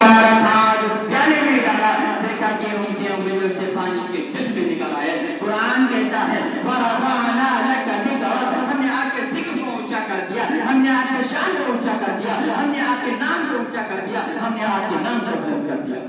اس پیالے میں ڈالا، دیکھا کہ ان سے انگلیوں سے پانی کے چشمے نکل آئے۔ قرآن کہتا ہے وَرَفَعْنَا لَكَ ذِكْرَكَ، ہم نے آپ کے ذکر کو اونچا کر دیا، ہم نے آپ کے شان کو اونچا کر دیا، ہم نے آپ کے نام کو اونچا کر دیا، ہم نے آپ کے نام کو بلند کر دیا۔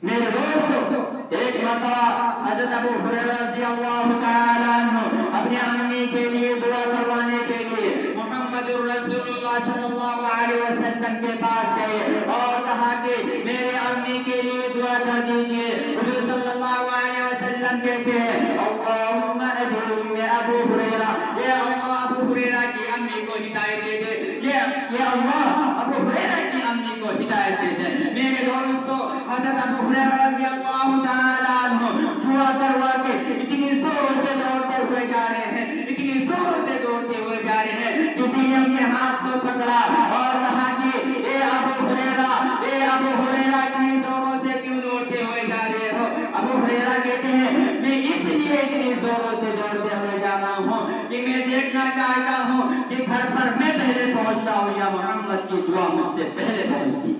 میرے دوستو، ایک مرتبہ حضرت ابو ہریرہ رضی اللہ تعالی عنہ اپنے امی کے لیے دعا کروانے کے لیے محمد رسول اللہ صلی اللہ علیہ وسلم کے پاس گئے اور کہا کہ میرے امی کے لیے دعا کر دیجئے۔ حضور صلی اللہ علیہ وسلم کہتے ہیں اللہم اجرم ابو ہریرہ، یا اللہ ابو ہریرہ کی امی کو ہدایت دے دے، یا اللہ ابو ہریرہ کی امی کو ہدایت دے دے۔ میرے دوستو، حضرت ابو ہریرہ رضی اللہ تعالی عنہ دعا کروا کے اتنی زور سے دوڑتے ہوئے جا رہے ہیں، اتنی زور سے دوڑتے ہوئے جا رہے ہیں، کسی نے ان کے ہاتھ کو پکڑا اور کہا کہ اے ابو ہریرہ اتنی زوروں سے کیوں دوڑتے ہوئے جا رہے ہو؟ ابو ہریرہ کہتے ہیں میں اس لیے اتنی زوروں سے دوڑتے ہوئے جا رہا ہوں کہ میں دیکھنا چاہتا ہوں کہ گھر پر میں پہلے پہنچتا ہوں یا محمد کی دعا مجھ سے پہلے پہنچتی۔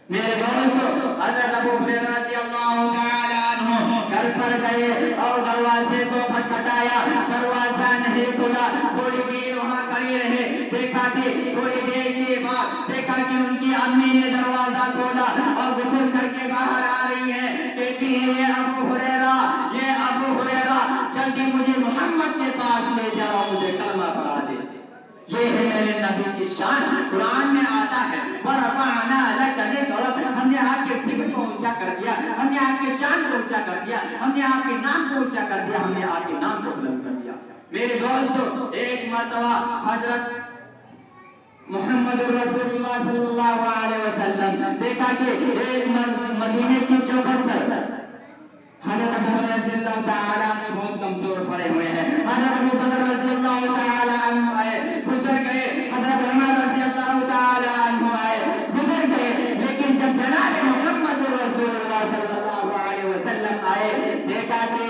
میرے دوستو، حضرت ابو ہریرہ رضی اللہ تعالی عنہ گھر پر گئے اور دروازے کو کھٹکھٹایا، دروازہ نہیں کھلا، تھوڑی دیر وہاں کھڑے رہے، دیکھا کہ تھوڑی دیر کے بعد دیکھا کہ ان کی امی نے دروازہ کھولا اور غسل کر کے باہر آ رہی ہے، کہتی ہے یہ ابو ہریرہ جلدی مجھے محمد کے پاس لے جاؤ، مجھے کلمہ پڑھا دے۔ یہ ہے میرے نبی کی شان۔ قرآن میں آتا ہے وَرَفَعْنَا لَكَ ذِكْرَكَ، ہم نے آپ کے ذکر کو اونچا کر دیا، ہم نے آپ کے شان کو اونچا کر دیا، ہم نے آپ کے نام کو اونچا کر دیا، ہم نے آپ کے نام کو بلند کر دیا۔ میرے دوستو، ایک مرتبہ حضرت محمد رسول اللہ صلی اللہ علیہ وسلم دیکھا کہ ایک مدینے کی چوکھٹ پر حضرت ابو بکر رضی اللہ تعالی عنہ بہت کمزور پڑے ہوئے ہیں، حضرت ابو بکر رضی اللہ تعالی عنہ آئے، گزر گئے، حضرت عمر رضی اللہ تعالی عنہ آئے، گزر گئے، لیکن جب جناب محمد رسول اللہ صلی اللہ علیہ وسلم آئے، دیکھا کہ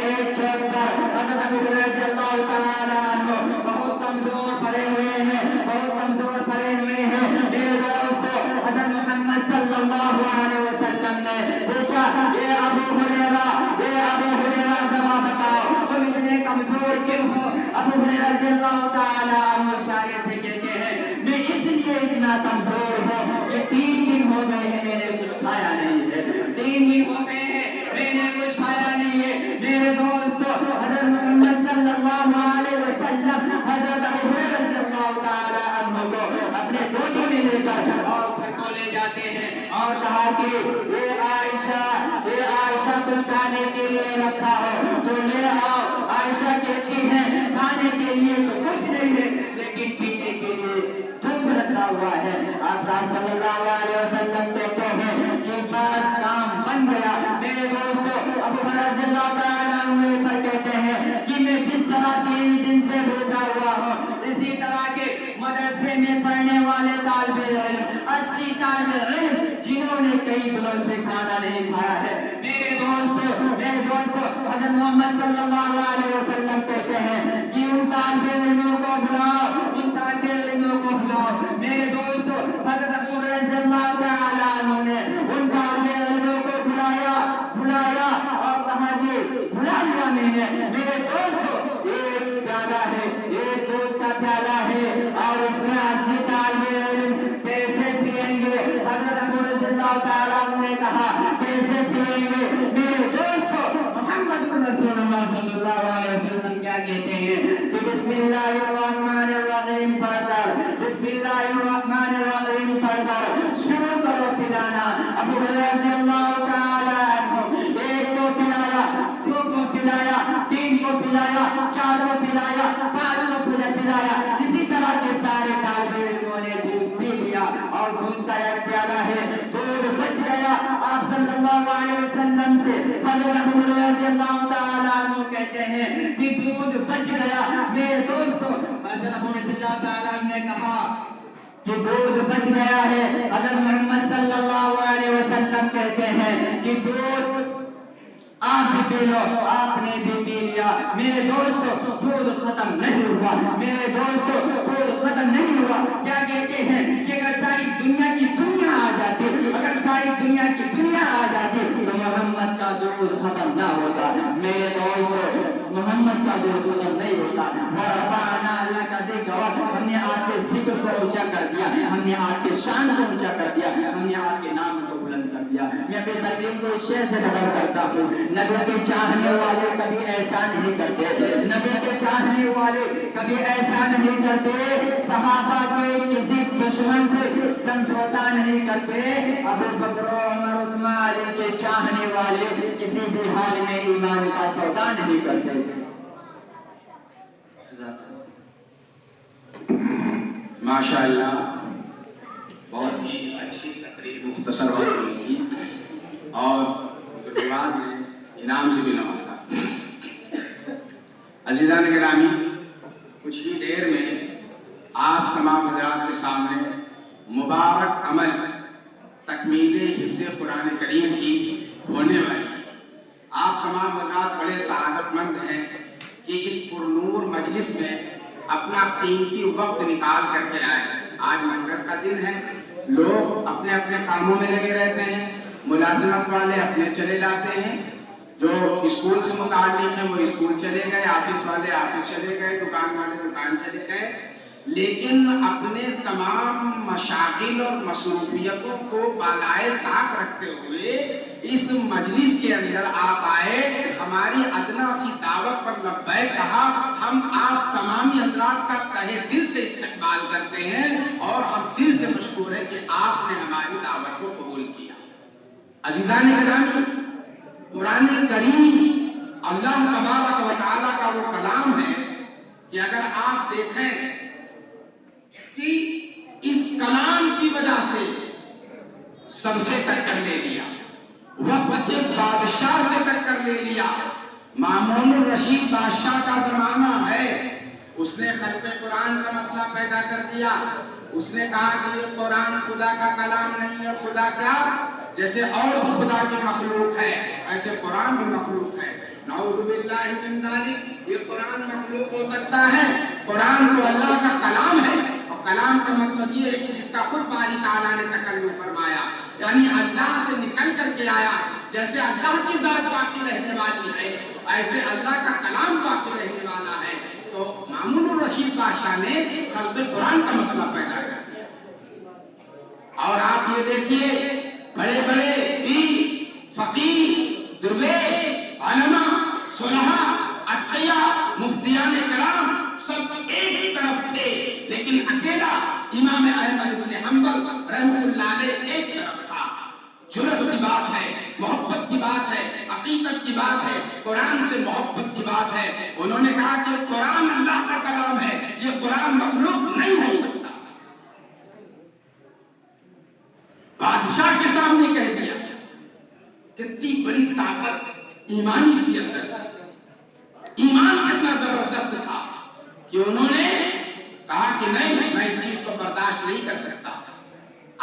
ایک چوک پر حضرت ابو بکر رضی اللہ تعالی عنہ بہت کمزور پڑے ہوئے ہیں، میرے دوستو، حضرت محمد صلی اللہ علیہ وسلم نے پوچھا اے ابو ہریرہ ذرا بتاؤ تم اتنے کمزور کیوں ہو؟ ابو ہریرہ رضی اللہ تعالی عنہ اشارے سے کہتے ہیں میں اس لیے اتنا کمزور ہوں کہ 3 دن ہو گئے ہیں میں نے کچھ کھایا نہیں ہے، 3 دن ہو گئے ہیں میں نے کچھ کھایا نہیں ہے۔ میرے دوستو، حضرت محمد صلی اللہ علیہ وسلم حضرت ابو ہریرہ رضی اللہ تعالی عنہ کو اپنے گودی میں لے کر اور گھر کو لے جاتے ہیں اور کہا کہ اے عائشہ کچھ کھانے کے لیے رکھا ہو تو لے آؤ۔ عائشہ کہتی ہے کھانے کے لیے تو کچھ نہیں ہے لیکن پینے کے لیے دودھ رکھا ہوا ہے۔ آپ صلی اللہ علیہ وسلم کہتے ہیں کہ بس کام بن گیا۔ میرے دوستو، ابو بکر رضی اللہ تعالیٰ عنہ پر کہتے ہیں کہ میں جس طرح 3 دن سے بھوکا ہوا ہوں اسی طرح کے مدرسے میں پڑھنے والے طالب علم 80 طالب علم جنہوں نے کئی دنوں سے کھانا نہیں کھایا ہے۔ میرے دوستو، حضرت محمد صلی اللہ علیہ وسلم کہتے ہیں کہ ان طالب علموں کو بلاؤ۔ میرے دوستو، حضرت ابو ہریرہ رضی اللہ تعالی عنہ نے ان طالب علموں کو بلایا اور کہا کہ بلا لیا میں نے۔ میرے دوستو، ایک پیالہ ہے، ایک دودھ کا پیالہ ہے اور اس میں 80 طالب علم کیسے پئیں گے؟ حضرت ابو رضی اللہ تعالیٰ عنہ نے کہا کیسے پئیں گے؟ میرے دوستو، محمد رسول اللہ صلی اللہ علیہ وسلم کیا کہتے ہیں کہ بسم اللہ الرحمن الرحیم پڑھ کر شروع کرو پلانا۔ ابو ہریرہ رضی اللہ تعالیٰ عنہ 1 کو پلایا، 2 کو پلایا، 3 کو پلایا، 4 کو پلایا، 5 کو پلایا، اسی طرح کے سارے طالب علموں نے دودھ پی لیا اور دودھ کا ایک پیالہ ہے، دودھ بچ گیا۔ آپ صلی اللہ علیہ وسلم سے حضرت ابو ہریرہ رضی اللہ تعالیٰ عنہ کہتے ہیں کہ دودھ بچ گیا۔ میرے دوستو، حضرت ابو رضی اللہ تعالیٰ عنہ نے کہا کہ دودھ بچ گیا ہے۔ حضرت محمد صلی اللہ علیہ وسلم کہتے ہیں کہ دودھ آپ بھی پی لو، آپ نے بھی پی لیا۔ میرے دوستو، دودھ ختم نہیں ہوا، کیا کہتے ہیں کہ اگر ساری ختم نہ ہوتا، میرے دوست محمد کا دور ختم نہیں ہوتا۔ ورفعنا لک ذکرک، ہم نے آپ کے ذکر کو اونچا کر دیا، ہم نے آپ کے شان کو اونچا کر دیا، ہم نے آپ کے نام کو بلند کر دیا۔ میں اپنی تقریر کو اس شعر سے ختم کرتا ہوں، نبی کے چاہنے والے کبھی ایسا نہیں کرتے، نبی کے چاہنے والے کبھی ایسا نہیں کرتے، صحابہ کے کسی دشمن سے سمجھوتا نہیں کرتے، ابو بکر عمر عثمان علی کے چاہنے والے کسی بھی حال میں ایمان کا سودا نہیں کرتے۔ ماشاءاللہ بہت ہی اچھی تقریر، مختصر وقت میں کی اور گلوار نے انعام سے بھی نوازا۔ عزیزان گرامی، کچھ ہی دیر میں آپ تمام حضرات کے سامنے مبارک عمل تکمیل حفظ قرآن کریم کی ہونے والی۔ آپ تمام حضرات بڑے سعادت مند ہیں کہ اس پرنور مجلس میں اپنا قیمتی وقت نکال کر کے آئے۔ آج منگل کا دن ہے، لوگ اپنے اپنے کاموں میں لگے رہتے ہیں، ملازمت والے اپنے چلے جاتے ہیں، جو اسکول سے متعلق ہیں وہ اسکول چلے گئے، آفس والے آفس چلے گئے، دکان والے دکان چلے گئے، لیکن اپنے تمام مشاغل اور مصروفیتوں کو بالائے طاق رکھتے ہوئے اس مجلس کے اندر آپ آئے، ہماری ادنا سی دعوت پر لبیک کہا۔ ہم آپ تمامی حضرات کا تہہ دل سے استقبال کرتے ہیں اور ہم دل سے مشکور ہیں کہ آپ نے ہماری دعوت کو قبول کیا۔ عزیزان گرامی، قرآن کریم اللہ تبارک و تعالیٰ کا وہ کلام ہے کہ اگر آپ دیکھیں کہ اس کلام کی وجہ سے سب سے ٹکر لے لیا، وقت کے بادشاہ سے ٹکر لے لیا۔ مامون الرشید بادشاہ کا زمانہ ہے، اس نے خلق قرآن کا مسئلہ پیدا کر دیا۔ اس نے کہا کہ یہ قرآن خدا کا کلام نہیں ہے، خدا کیا جیسے اور بھی خدا کی مخلوق ہے ایسے قرآن بھی مخلوق ہے۔ نعوذ باللہ من ذالک، یہ قرآن مخلوق ہو سکتا ہے؟ قرآن تو اللہ کا کلام ہے، اور کلام کا مطلب یہ ہے کہ جس کا خود باری تعالیٰ نے تکلم فرمایا، یعنی اللہ سے نکل کر کے آیا۔ جیسے اللہ کی ذات باقی رہنے والی ہے، ایسے اللہ کا کلام باقی رہنے والا ہے۔ تو مامون الرشید بادشاہ نے خلق قرآن کا مسئلہ پیدا کر دیا۔ اور آپ یہ دیکھیے، بڑے بڑے پیر، فقیر، درویش، علماء، صلحاء، اتقیاء، مفتیان کرام سب ایک طرف تھے، لیکن اکیلا امام احمد بن حنبل رحمۃ اللہ علیہ ایک طرف تھا۔ جرأت کی بات ہے، محبت کی بات ہے، عقیدت کی بات ہے، قرآن سے محبت کی بات ہے۔ انہوں نے کہا کہ قرآن اللہ کا کلام ہے، یہ قرآن مخلوق نہیں ہو سکتا۔ بادشاہ کے سامنے کہہ دیا۔ کتنی بڑی طاقت ایمانی تھی اندر سے، ایمان کتنا زبردست تھا کہ انہوں نے کہا کہ نہیں، میں اس چیز کو برداشت نہیں کر سکتا،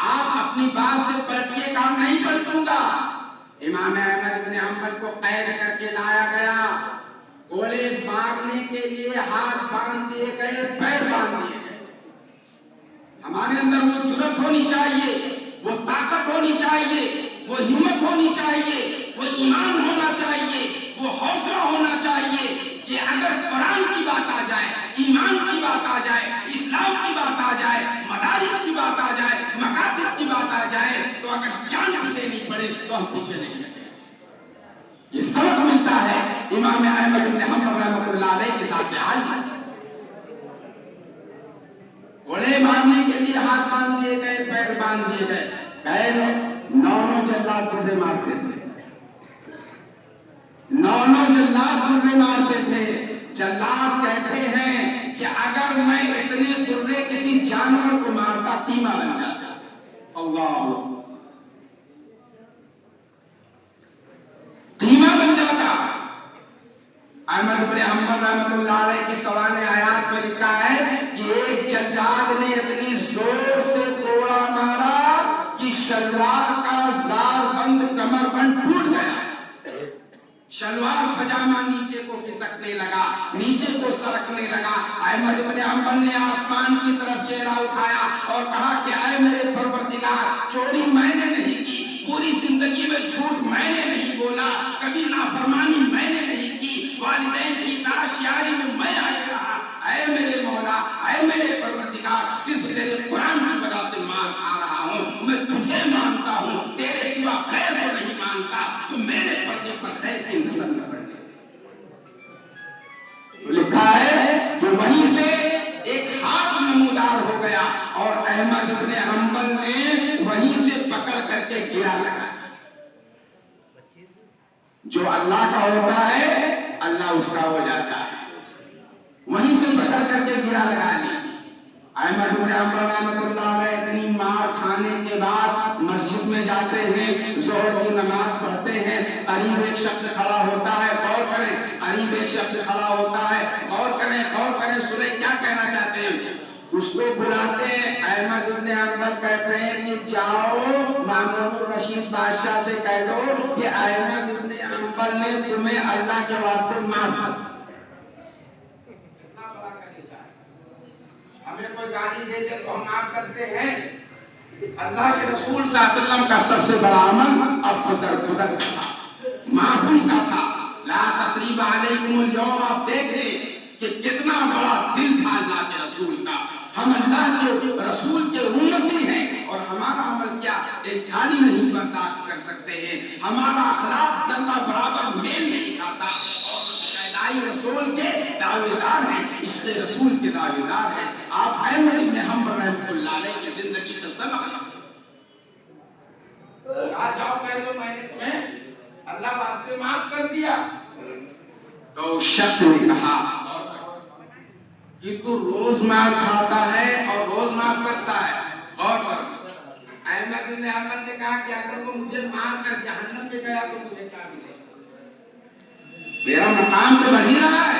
آپ اپنی بات سے پلٹیے، کام نہیں پلٹوں گا۔ امام احمد بن حنبل کو قید کر کے لایا گیا، گولے مارنے کے لیے ہاتھ باندھ دیے گئے، پیر باندھ دیے گئے۔ ہمارے اندر وہ جرأت ہونی چاہیے، وہ طاقت ہونی چاہیے، وہ ہمت ہونی چاہیے، وہ ایمان ہونا چاہیے، وہ حوصلہ ہونا چاہیے کہ اگر قرآن کی بات آ جائے، ایمان کی بات آ جائے، اسلام کی بات آ جائے، مدارس کی بات آ جائے، مکاتب کی بات آ جائے، تو اگر جان بھی دینی پڑے تو ہم پیچھے نہیں لگیں۔ یہ سبق ملتا ہے امام احمد بن حنبل رحمۃ اللہ علیہ کے ساتھ حال میں۔ گھوڑے مارنے کے لیے ہاتھ باندھ دیے گئے، پیر باندھ دیے گئے، پیر نو جلاد گردے مارتے تھے، نو جلاد گردے مارتے تھے۔ جلاد کہتے ہیں کہ اگر میں اتنے گردے کسی جانور کو مارتا قیمہ بن جاتا۔ اللہ، قیمہ بن جاتا۔ احمد بن حنبل رحمۃ اللہ علیہ کی سوانح آیات میں لکھا ہے کہ ایک جلاد نے اتنی زور سے کوڑا مارا کہ شلوار کا زار بند کمر بند ٹوٹ گیا، شلوار پجامہ نیچے کو کھسکنے لگا، نیچے کو سرکنے لگا۔ احمد بن حنبل نے آسمان کی طرف چہرہ اٹھایا اور کہا کہ اے میرے پروردگار، چوری میں نے نہیں کی، پوری پوری زندگی میں جھوٹ میں نے نہیں بولا، کبھی نافرمانی میں نے نہیں کی، والدین کی داشیاری میں میں آگے رہا۔ اے میرے مولا، اے میرے پروردگار، صرف تیرے قرآن کی وجہ سے مار کھا رہا ہوں، میں تجھے مانتا ہوں، تیرے سوا خیر کو نہیں مانتا، تو میرے پردے پر خیر کی نظر نہ پڑنے۔ لکھا ہے کہ وہیں سے ایک ہاتھ نمودار ہو گیا اور احمد ابن حنبل نے وہیں سے پکڑ کر کے گرا لگا۔ جو اللہ کا ہوتا ہے اللہ اس کا ہو جاتا ہے، وہیں سے پکڑ کر کے گرا لگا دی۔ احمد بن حنبل رحمۃ اللہ علیہ اتنی مار کھانے کے بعد مسجد میں جاتے ہیں، ظہر کی نماز پڑھتے ہیں، قریب ایک شخص کھڑا ہوتا ہے، غور کریں، قریب ایک شخص کھڑا ہوتا ہے، غور کریں سنیں کیا کہنا چاہتے ہیں۔ اس کو بلاتے ہیں، احمد بن حنبل کہتے ہیں کہ جاؤ مامون الرشید بادشاہ سے کہہ دو کہ احمد بن حنبل نے تمہیں اللہ کے واسطے معاف کر۔ ہمیں کوئی گالی دے دے تو ہم معاف کرتے ہیں؟ اللہ کے رسول صلی اللہ علیہ وسلم کا سب سے بڑا عمل عفو درگزر کا تھا، معافی کا تھا۔ لا تثریب علیکم اليوم، آپ دیکھیں کہ کتنا بڑا دل تھا اللہ کے رسول کا۔ ہم اللہ کے رسول کے امتی ہیں اور ہمارا عمل کیا ایک گالی نہیں برداشت کر سکتے ہیں، ہمارا اخلاق ذرہ برابر میل نہیں کھاتا، اور شہدائی رسول کے دعوے دار ہیں، عشق رسول کے دعوے دار ہیں۔ آپ احمد بن حنبل رحمۃ اللہ علیہ کی زندگی سے سبق لیں۔ جاؤ کہہ دو میں نے تمہیں اللہ واسطے معاف کر دیا۔ تو اس شخص نے کہا کہ تو روز مار کھاتا ہے اور روز معاف کرتا ہے، غور کرو۔ احمد بن حنبل نے کہا کہ اگر تو مجھے مار کر جہنم میں گیا تو مجھے کیا ملے گا؟ میرا مقام تو بڑھ ہی رہا ہے۔